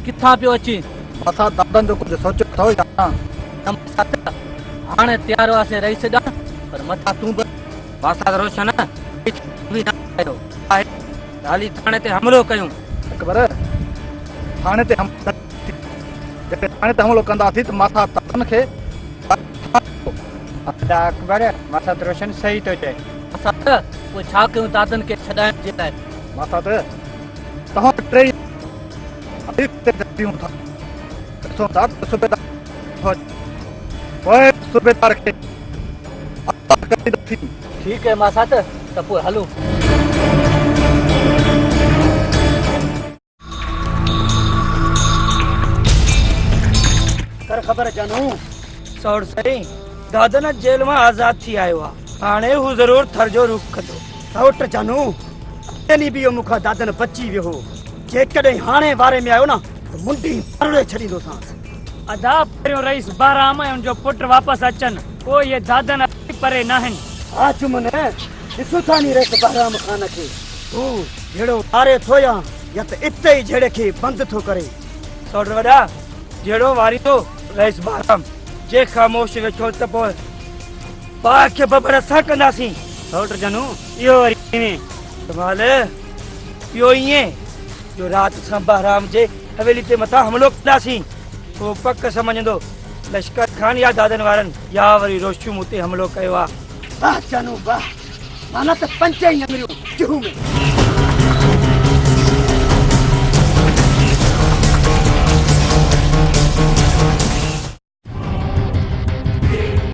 किथां पियो अची असां दादन जो कुझु सोचियो अथव या हाणे तयार हुआसीं रईस ॾांहुं पर मथां तूं बि वासाद रोशन हाली थाणे ते हमिलो कयूं अकबर थाणे ते थाणे ते हमिलो कंदासीं त माथा दादन खे अकबर मसाद रोशन सही थो चए। असां पोइ छा कयूं दादन खे छॾाइण जे लाइ माथा त तव्हां टे सूबेदार खे ठीकु है मासात त पोइ हलूं कर ख़बर जानू सौर साईं दादन जेल मां आज़ाद थी आयो आहे हाणे हू ज़रूर थर जो रुख कंदो सौट जानू तेनी बि मूंखां दादन बची वियो हो जेकॾहिं हाणे वारे में आयो न त मुंडी परोड़े छॾींदोसांसि। अदा पहिरियों रईस बाराम ऐं उनजो पुट वापसि अचनि पोइ इहे दादन परे न आहिनि। हा चुमन ॾिसो था नी रईस बहराम ख़ान खे हू जहिड़ो वारे थो या त इते ई जहिड़े खे बंदि थो करे। सौट वॾा जहिड़ो वारी थो रईस बहराम जे ख़ामोश वेठो त पोइ पाण खे बबर असां कंदासीं। सौट जनू इहो वरी कमाल इहो ईअं जो राति सां बहराम जे हवेली ते मथां हमिलो कंदासीं पोइ पक सम्झंदो लश्कर खान या दादन वारनि या वरी रोशूम उते हमिलो कयो आहे। वाह जानू वाह माना त पंज ई अंगरियूं जूह में